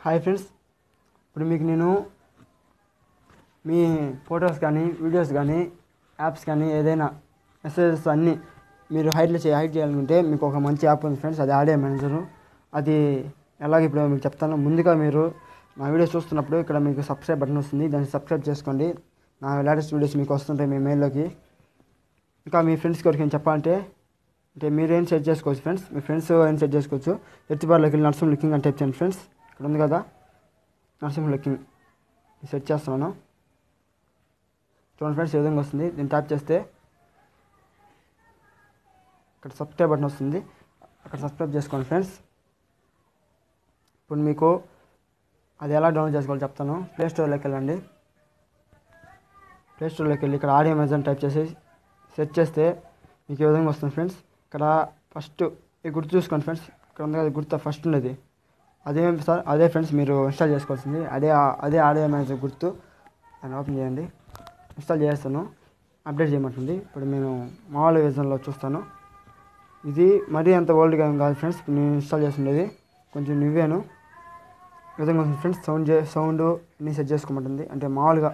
Hi friends, ఇప్పుడు మీకు నేను మీ ఫొటోస్ కానీ వీడియోస్ కానీ యాప్స్ కానీ ఏదైనా మెసేజెస్ అన్నీ మీరు హైడ్ చేయాలనుకుంటే మీకు ఒక మంచి యాప్ ఉంది ఫ్రెండ్స్. అది ఆడియో మేనేజరు. అది ఎలాగ ఇప్పుడు మీకు చెప్తాను. ముందుగా మీరు నా వీడియోస్ చూస్తున్నప్పుడు ఇక్కడ మీకు సబ్స్క్రైబ్ బటన్ వస్తుంది, దాన్ని సబ్స్క్రైబ్ చేసుకోండి. నా లేటెస్ట్ వీడియోస్ మీకు వస్తుంటాయి మీ మెయిల్లోకి. ఇంకా మీ ఫ్రెండ్స్కి ఎవరికి ఏం చెప్పాలంటే మీరేం సెట్ చేసుకోవచ్చు ఫ్రెండ్స్. మీ ఫ్రెండ్స్ ఏం సెట్ చేసుకోవచ్చు. ఎర్త్ బార్లోకి వెళ్ళి నర్సింగ్ లుకింగ్ అని టైప్ చేయండి ఫ్రెండ్స్. ఇక్కడ ఉంది కదా నర్సింగ్ లుకింగ్, సెట్ చేస్తున్నాను. చూడండి ఫ్రెండ్స్, ఏ విధంగా వస్తుంది. దీన్ని ట్యాప్ చేస్తే ఇక్కడ సబ్స్క్రైబ్ బటన్ వస్తుంది, అక్కడ సబ్స్క్రైబ్ చేసుకోండి ఫ్రెండ్స్. ఇప్పుడు మీకు అది ఎలా డౌన్లోడ్ చేసుకోవాలో చెప్తాను. ప్లే స్టోర్లోకి వెళ్ళండి. ప్లే స్టోర్లోకి వెళ్ళి ఇక్కడ ఆడియో మేనేజర్ టైప్ చేసి సెట్ చేస్తే మీకు ఏ విధంగా వస్తుంది ఫ్రెండ్స్. ఇక్కడ ఫస్ట్ ఈ గుర్తు చూసుకోండి ఫ్రెండ్స్. ఇక్కడ ఉంది కదా గుర్తు ఫస్ట్ ఉన్నది, అదే ఫ్రెండ్స్ మీరు ఇన్స్టాల్ చేసుకోవాల్సింది. అదే ఆడియో మేనేజర్ గుర్తు. దాన్ని ఓపెన్ చేయండి. ఇన్స్టాల్ చేస్తాను, అప్డేట్ చేయమంటుంది. ఇప్పుడు నేను మామూలు విజన్లో చూస్తాను. ఇది మరీ అంత ఓల్డ్గా ఏం కాదు ఫ్రెండ్స్. ఇప్పుడు నేను ఇన్స్టాల్ చేస్తుండేది కొంచెం నివ్వాను. ఈ విధంగా వస్తుంది ఫ్రెండ్స్. సౌండ్ అన్నీ సెట్ చేసుకోమంటుంది. అంటే మామూలుగా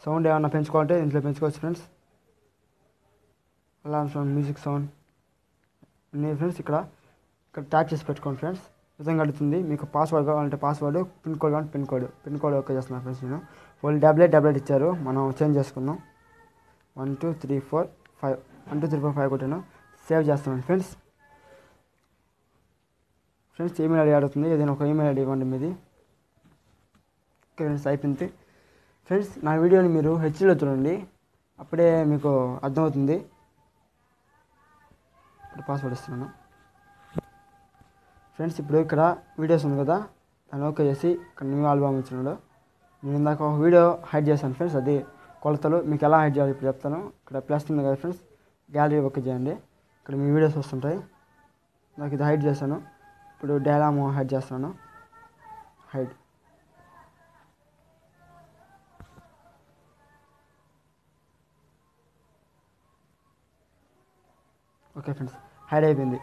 సౌండ్ ఏమన్నా పెంచుకోవాలంటే ఇంట్లో పెంచుకోవచ్చు friends. Alarm sound, music sound అన్నీ ఫ్రెండ్స్ ఇక్కడ ట్యాప్ చేసి పెట్టుకోండి ఫ్రెండ్స్. విధంగా అడుగుతుంది. మీకు పాస్వర్డ్ కావాలంటే పాస్వర్డ్, పిన్ కోడ్ కావాలంటే పిన్ కోడ్ ఓకే చేస్తున్నాను ఫ్రెండ్స్. నేను వాళ్ళు డబ్లెట్ ఇచ్చారు, మనం చేంజ్ చేసుకుందాం. 1 2 3 4 5 1 2 3 4 5 కొట్టాను. సేవ్ చేస్తున్నాను ఫ్రెండ్స్. ఈమెయిల్ ఐడి అడుగుతుంది. ఏదైనా ఒక ఈమెయిల్ ఐడి ఇవ్వండి మీది. ఓకే ఫ్రెండ్స్, అయిపోయింది ఫ్రెండ్స్. నా వీడియోని మీరు హెచ్డీలో చూడండి, అప్పుడే మీకు అర్థమవుతుంది. ఇప్పుడు పాస్వర్డ్ ఇస్తున్నాను ఫ్రెండ్స్. ఇప్పుడు ఇక్కడ వీడియోస్ ఉంది కదా, దాన్ని ఓకే చేసి ఇక్కడ న్యూ ఆల్బమ్ ఇచ్చినాడు. నేను ఇందాక ఒక వీడియో హైడ్ చేశాను ఫ్రెండ్స్. అది కొలతలు మీకు ఎలా హైడ్ చేయాలి ఇప్పుడు చెప్తాను. ఇక్కడ ప్లస్ ఉంది కదా ఫ్రెండ్స్, గ్యాలరీ ఓకే చేయండి. ఇక్కడ మీ వీడియోస్ వస్తుంటాయి. నాకు ఇది హైడ్ చేశాను. ఇప్పుడు డైలామో హైడ్ చేస్తున్నాను. హైడ్ ఓకే ఫ్రెండ్స్, హైడ్ అయిపోయింది.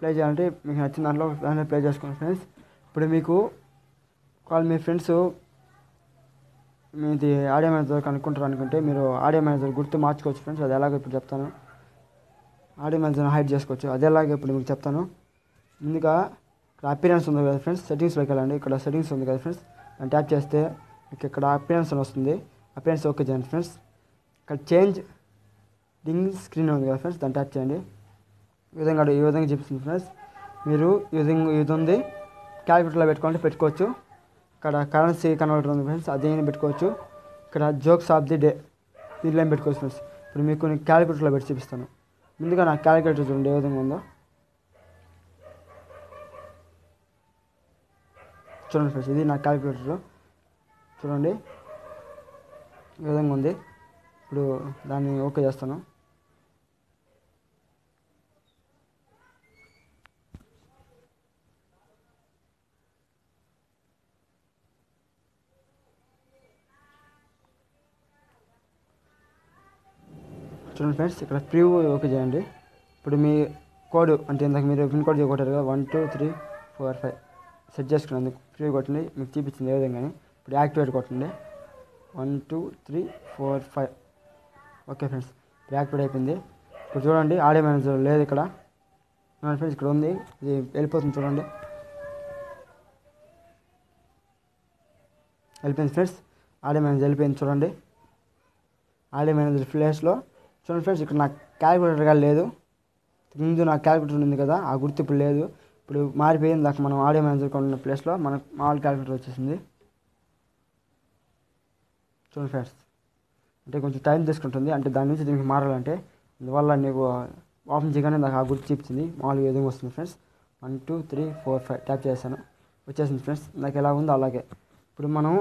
ప్లే చేయాలంటే మీకు నచ్చిన దాంట్లో ప్లే చేసుకోండి ఫ్రెండ్స్. ఇప్పుడు మీకు మీ ఫ్రెండ్స్ మీది ఆడియో మేనేజర్ కనుక్కుంటారు అనుకుంటే మీరు ఆడియో మేనేజర్ గుర్తు మార్చుకోవచ్చు ఫ్రెండ్స్. అది ఎలాగో ఇప్పుడు చెప్తాను. ఆడియో మేనేజర్ హైడ్ చేసుకోవచ్చు. అది ఎలాగో ఇప్పుడు మీకు చెప్తాను. ముందుగా ఇక్కడ అపియరెన్స్ ఉంది కదా ఫ్రెండ్స్, సెట్టింగ్స్లోకి వెళ్ళండి. ఇక్కడ సెట్టింగ్స్ ఉంది కదా ఫ్రెండ్స్, దాన్ని ట్యాప్ చేస్తే మీకు ఇక్కడ అపియరెన్స్ అని వస్తుంది. అపియరెన్స్ ఓకే చేయండి ఫ్రెండ్స్. ఇక్కడ చేంజ్ డింగ్ స్క్రీన్ ఉంది కదా ఫ్రెండ్స్, దాన్ని ట్యాప్ చేయండి. ఈ విధంగా చూపిస్తుంది ఫ్రెండ్స్. మీరు ఇది ఉంది, క్యాలిక్యులేటర్లో పెట్టుకోవాలంటే పెట్టుకోవచ్చు. ఇక్కడ కరెన్సీ కన్వర్టర్ ఉంది ఫ్రెండ్స్, అదేం పెట్టుకోవచ్చు. ఇక్కడ జోక్స్ ఆఫ్ ది డే దీంట్లో ఏం పెట్టుకోవచ్చు ఫ్రెండ్స్. ఇప్పుడు మీకు నేను క్యాలిక్యులేటర్లో పెట్టి చూపిస్తాను. ముందుగా నా క్యాలిక్యులేటర్ చూడండి ఏ విధంగా ఉందో. చూడండి ఫ్రెండ్స్, ఇది నా క్యాలిక్యులేటర్. చూడండి ఈ విధంగా ఉంది. ఇప్పుడు దాన్ని ఓకే చేస్తాను. చూడండి ఫ్రెండ్స్, ఇక్కడ ప్రివ్యూ ఓకే చేయండి. ఇప్పుడు మీ కోడ్ అంటే ఇందాక మీరు పిన్ కోడ్ కొట్టారు కదా 1 2 3 4 5 సెట్ చేసుకున్నందుకు ప్రివ్యూ కొట్టండి. మీకు చూపించింది ఏ విధంగా. ఇప్పుడు యాక్టివేట్ కొట్టండి. 1 2 3 4 5 ఓకే ఫ్రెండ్స్, ఇప్పుడు యాక్టివేట్ అయిపోయింది. ఇప్పుడు చూడండి ఆడియో మేనేజర్ లేదు ఇక్కడ. ఫ్రెండ్స్ ఇక్కడ ఉంది, ఇది వెళ్ళిపోతుంది చూడండి. వెళ్ళిపోయింది ఫ్రెండ్స్, ఆడియో మేనేజర్ వెళ్ళిపోయింది చూడండి. ఆడియో మేనేజర్ ప్లేస్లో చూడండి ఫ్రెండ్స్, ఇక్కడ నాకు క్యాలిక్యులేటర్గా లేదు. ముందు నాకు క్యాలిక్యులేటర్ ఉంది కదా, ఆ గుర్తు ఇప్పుడు లేదు. ఇప్పుడు మారిపోయింది. దాకా మనం ఆడియో మేనేజర్ ఉన్న ప్లేస్లో మనకు మామూలు క్యాలిక్యులేటర్ వచ్చేసింది. చూడండి ఫ్రెండ్స్, అంటే కొంచెం టైం తీసుకుంటుంది. అంటే దాని నుంచి దీనికి మారాలంటే అందువల్ల నీకు ఓపెన్ చేయగానే నాకు ఆ గుర్తు చూపించింది. మామూలుగా ఏదో వస్తుంది ఫ్రెండ్స్. 1 2 3 4 5 ట్యాప్ చేశాను, వచ్చేసింది ఫ్రెండ్స్. నాకు ఎలా ఉందో అలాగే. ఇప్పుడు మనం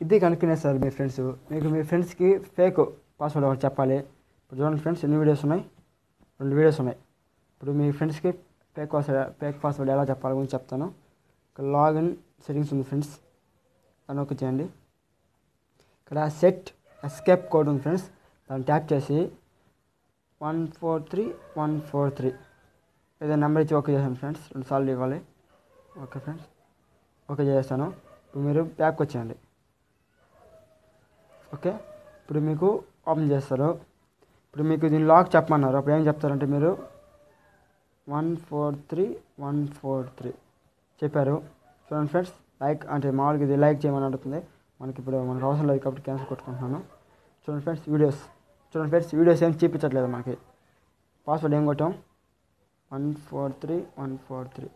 ఇది కనుక్కునేస్తారు మీ ఫ్రెండ్స్. మీ ఫ్రెండ్స్కి ఫేక్ పాస్వర్డ్ ఒకటి చెప్పాలి. ఇప్పుడు చూడండి ఫ్రెండ్స్, ఎన్ని వీడియోస్ ఉన్నాయి, 2 వీడియోస్ ఉన్నాయి. ఇప్పుడు మీ ఫ్రెండ్స్కి ఫేక్ పాస్వర్డ్ ఎలా చెప్పాలి గురించి చెప్తాను. ఇక్కడ లాగిన్ సెట్టింగ్స్ ఉంది ఫ్రెండ్స్, దాన్ని ఓకే చేయండి. ఇక్కడ సెట్ ఎస్కేప్ కోడ్ ఉంది ఫ్రెండ్స్, దాన్ని ట్యాప్ చేసి 143 143 ఏదైనా నెంబర్ ఇచ్చి ఓకే చేసాను ఫ్రెండ్స్. 2 సార్లు ఇవ్వాలి. ఓకే ఫ్రెండ్స్, ఓకే చేస్తాను. ఇప్పుడు మీరు బ్యాక్ వచ్చేయండి. ఓకే, ఇప్పుడు మీకు ఓపెన్ చేస్తారు. ఇప్పుడు మీకు దీని లాక్ చెప్పమన్నారు. అప్పుడు ఏం చెప్తారంటే మీరు 143 చెప్పారు. చూడండి ఫ్రెండ్స్, లైక్ అంటే మామూలుగా ఇది లైక్ చేయమని అడుగుతుంది. మనకు అవసరం లేదు కాబట్టి క్యాన్సిల్ కొట్టుకుంటున్నాను. చూడండి ఫ్రెండ్స్ వీడియోస్ ఏం చూపించట్లేదు. మనకి పాస్వర్డ్ ఏం కొట్టాం 143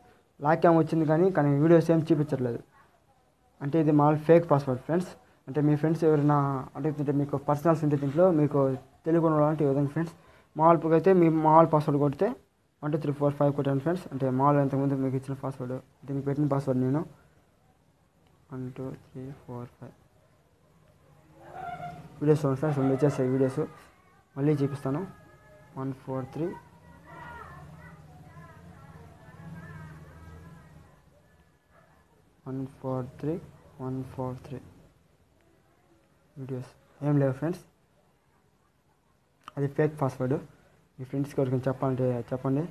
లాక్ ఏం వచ్చింది, కానీ వీడియోస్ ఏం చూపించట్లేదు. అంటే ఇది మామూలు ఫేక్ పాస్వర్డ్ ఫ్రెండ్స్. అంటే మీ ఫ్రెండ్స్ ఎవరైనా అడుగుతుంటే మీకు పర్సనల్స్ ఉంటే దీంట్లో మీకు తెలియకుండా అంటే ఈ విధంగా ఫ్రెండ్స్. మామూలుగా అయితే మీ మామూలు పాస్వర్డ్ కొడితే 1 2 3 4 5 కొట్టాను ఫ్రెండ్స్. అంటే మామూలు ఇంతకుముందు మీకు ఇచ్చిన పాస్వర్డ్, దీనికి పెట్టిన పాస్వర్డ్ నేను 1 2 3 4 5 వీడియోస్ చూడండి ఫ్రెండ్స్. వచ్చేసాయి వీడియోస్, మళ్ళీ చూపిస్తాను. 143 వీడియోస్ ఏం లేవు ఫ్రెండ్స్. అది ఫేక్ పాస్వర్డ్. మీ ఫ్రెండ్స్కి ఎవరికైనా చెప్పాలంటే చెప్పండి.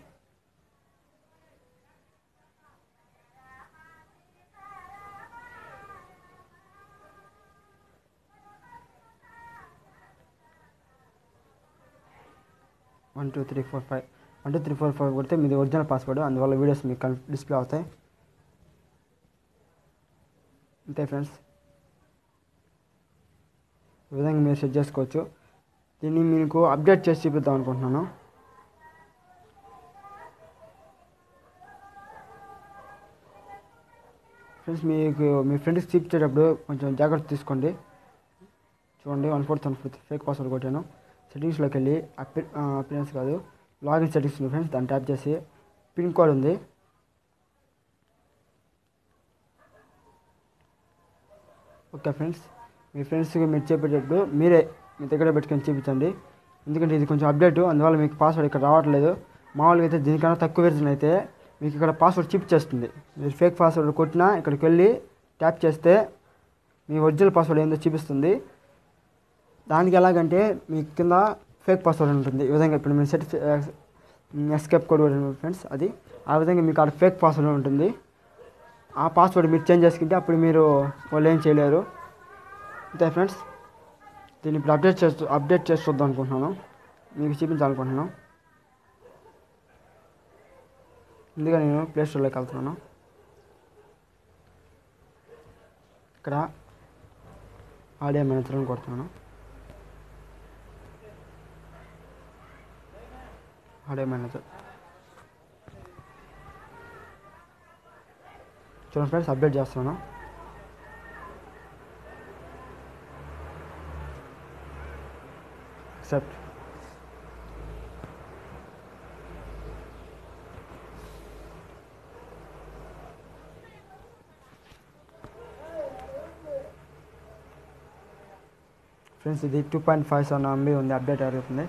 One two three four five కొడితే మీది ఒరిజినల్ పాస్వర్డ్. అందువల్ల వీడియోస్ మీకు డిస్ప్లే అవుతాయి. అంతే ఫ్రెండ్స్, ఈ విధంగా మీరు సెట్ చేసుకోవచ్చు. దీన్ని మీకు అప్డేట్ చేసి చూపిద్దాం అనుకుంటున్నాను. ఫ్రెండ్స్, మీకు మీ ఫ్రెండ్స్కి చూపించేటప్పుడు కొంచెం జాగ్రత్త తీసుకోండి. చూడండి 143 ఫేక్ పాస్వర్డ్ కొట్టాను. సెట్టింగ్స్లోకి వెళ్ళి అపియరెన్స్ కాదు, లాగిన్ సెట్టింగ్స్ ఉంది ఫ్రెండ్స్. దాన్ని ట్యాప్ చేసి పిన్ కోడ్ ఉంది. ఓకే ఫ్రెండ్స్, మీ ఫ్రెండ్స్కి మీరు చెప్పేటప్పుడు మీరే మీ దగ్గర పెట్టుకొని చూపించండి. ఎందుకంటే ఇది కొంచెం అప్డేట్, అందువల్ల మీకు పాస్వర్డ్ ఇక్కడ రావట్లేదు. మామూలుగా అయితే దీనికన్నా తక్కువ వెర్షన్ అయితే మీకు ఇక్కడ పాస్వర్డ్ చూపించేస్తుంది. మీరు ఫేక్ పాస్వర్డ్ కొట్టినా ఇక్కడికి వెళ్ళి ట్యాప్ చేస్తే మీ ఒరిజినల్ పాస్వర్డ్ ఏందో చూపిస్తుంది. దానికి ఎలాగంటే మీ కింద ఫేక్ పాస్వర్డ్ ఉంటుంది. ఈ విధంగా ఇప్పుడు మీరు ఎస్కేప్ కోడ్ ఫ్రెండ్స్, అది ఆ విధంగా మీకు అక్కడ ఫేక్ పాస్వర్డ్ ఉంటుంది. ఆ పాస్వర్డ్ మీరు చేంజ్ చేసుకుంటే అప్పుడు మీరు వాళ్ళు ఏం చేయలేరు. అంతే ఫ్రెండ్స్, దీన్ని ఇప్పుడు అప్డేట్ చేసి చూద్దాం అనుకుంటున్నాను, మీకు చూపించాలనుకుంటున్నాను. ముందుగా నేను ప్లే స్టోర్లోకి వెళ్తున్నాను. ఇక్కడ ఆడియో మేనేజర్ అని కొడుతున్నాను. ఆడియో మేనేజర్ చూడండి ఫ్రెండ్స్, అప్డేట్ చేస్తున్నాను. యాక్సెప్ట్. ఫ్రెండ్స్, ఇది 2.57 MB ఉంది, అప్డేట్ అవుతుంది.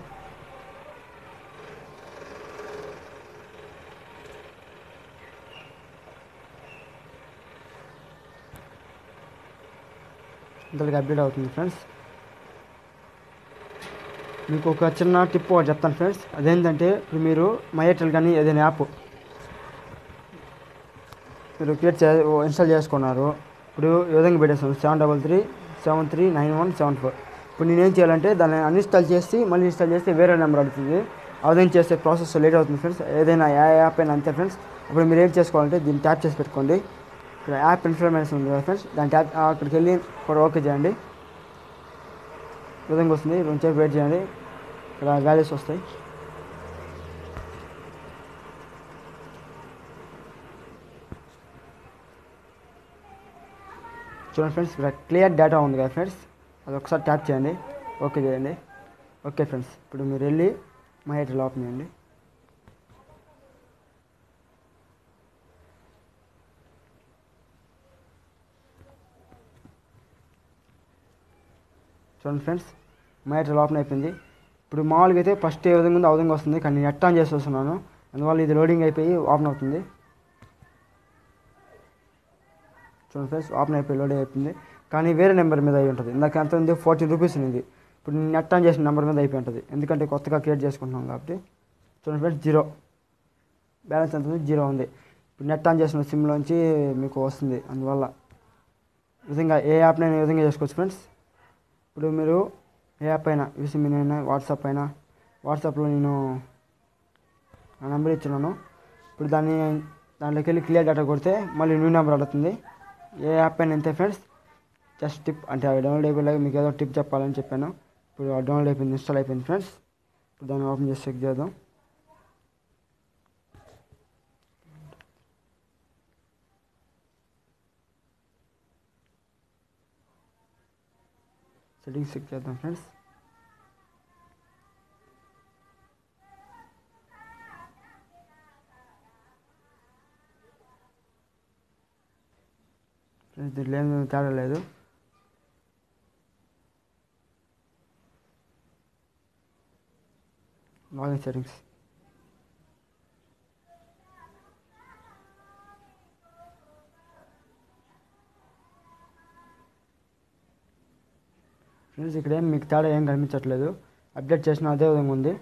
ఇంతలోకి అప్డేట్ అవుతుంది ఫ్రెండ్స్. మీకు ఒక చిన్న టిప్ చెప్తాను ఫ్రెండ్స్. అదేంటంటే ఇప్పుడు మీరు మై ఎయిర్టెల్ కానీ ఏదైనా యాప్ మీరు ఇన్స్టాల్ చేసుకున్నారు. ఇప్పుడు ఈ విధంగా పెట్టేస్తాను 733739174. ఇప్పుడు నేనేం చేయాలంటే దాన్ని అన్ఇన్స్టాల్ చేసి మళ్ళీ ఇన్స్టాల్ చేస్తే వేరే నెంబర్ అడుగుతుంది. ఆ విధంగా చేసే ప్రాసెస్ లేట్ అవుతుంది ఫ్రెండ్స్. ఏదైనా యాప్ అయినా అంతే ఫ్రెండ్స్. అప్పుడు మీరు ఏం చేసుకోవాలంటే దీన్ని ట్యాప్ చేసి పెట్టుకోండి. ఇక్కడ యాప్ ఇన్ఫర్మేషన్ ఉంది కదా ఫ్రెండ్స్, దాన్ని ట్యాప్ అక్కడికి వెళ్ళి కూడా ఓకే చేయండి. ఈ విధంగా వస్తుంది. కొంచెం వెయిట్ చేయండి, ఇక్కడ వాల్యూస్ వస్తాయి. చూడండి ఫ్రెండ్స్, ఇక్కడ క్లియర్ డేటా ఉంది కదా ఫ్రెండ్స్, అది ఒకసారి ట్యాప్ చేయండి, ఓకే చేయండి. ఓకే ఫ్రెండ్స్, ఇప్పుడు మీరు వెళ్ళి మై ఎయిర్టెల్ ఓపెన్ చేయండి. చూడండి ఫ్రెండ్స్, మై ఎయిర్టెల్ ఓపెన్ అయిపోయింది. ఇప్పుడు మామూలుగా అయితే ఫస్ట్ ఏ విధంగా ఉందో ఆ విధంగా వస్తుంది, కానీ నెట్ ఆన్ చేసి వస్తున్నాను, అందువల్ల ఇది లోడింగ్ అయిపోయి ఓపెన్ అవుతుంది. చూడండి ఫ్రెండ్స్, ఓపెన్ అయిపోయి లోడింగ్ అయిపోయింది. కానీ వేరే నెంబర్ మీద అయి ఉంటుంది. ఇందాక ఎంత ఉంది, 14 రూపీస్ ఉంది. ఇప్పుడు నెట్ ఆన్ చేసిన నెంబర్ మీద అయిపోయి ఉంటుంది, ఎందుకంటే కొత్తగా క్రియేట్ చేసుకుంటున్నాం కాబట్టి. చూడండి ఫ్రెండ్స్, 0 బ్యాలెన్స్ ఎంత ఉంది, 0 ఉంది. ఇప్పుడు నెట్ ఆన్ చేసిన సిమ్లోంచి మీకు వస్తుంది. అందువల్ల ఈ విధంగా ఏ యాప్నైనా ఈ విధంగా చేసుకోవచ్చు ఫ్రెండ్స్. ఇప్పుడు మీరు ఏ యాప్ అయినా యూసిమిన్ అయినా వాట్సాప్లో నేను నా నెంబర్ ఇచ్చున్నాను. ఇప్పుడు దాంట్లోకి వెళ్ళి క్లియర్ డేటా కొడితే మళ్ళీ న్యూ నెంబర్ అడుగుతుంది. ఏ యాప్ అయినా అంతే ఫ్రెండ్స్. జస్ట్ టిప్ అంటే అవి డౌన్లోడ్ అయిపోయి మీకు ఏదో టిప్ చెప్పాలని చెప్పాను. ఇప్పుడు డౌన్లోడ్ అయిపోయింది, ఇన్స్టాల్ అయిపోయింది ఫ్రెండ్స్. ఇప్పుడు దాన్ని ఓపెన్ చేసి చెక్ చేద్దాం. సెట్టింగ్స్ చెక్ చేద్దాం ఫ్రెండ్స్. దీంట్లో ఏం తేడా లేదు. లాగిన్ సెట్టింగ్స్ ఫ్రెండ్స్, ఇక్కడ మీకు తేడా ఏం కనిపించట్లేదు. అప్డేట్ చేసిన అదే విధంగా ఉంది.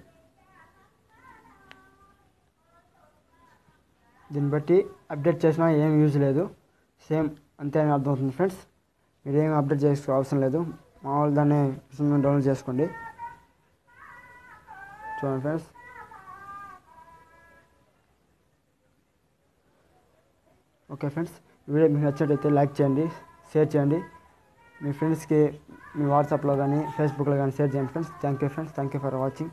దీన్ని బట్టి అప్డేట్ చేసినా ఏం యూజ్ లేదు, సేమ్ అంతే అని అర్థమవుతుంది ఫ్రెండ్స్. మీరు ఏం అప్డేట్ చేసుకో అవసరం లేదు, మామూలు దాన్ని డౌన్లోడ్ చేసుకోండి. చూడండి ఫ్రెండ్స్. ఓకే ఫ్రెండ్స్, వీడియో మీకు నచ్చినట్లయితే లైక్ చేయండి, షేర్ చేయండి. మీ ఫ్రెండ్స్కి మీ వాట్సాప్లో కానీ ఫేస్బుక్లో కానీ షేర్ చేయండి friends. Thank you friends, thank you for watching.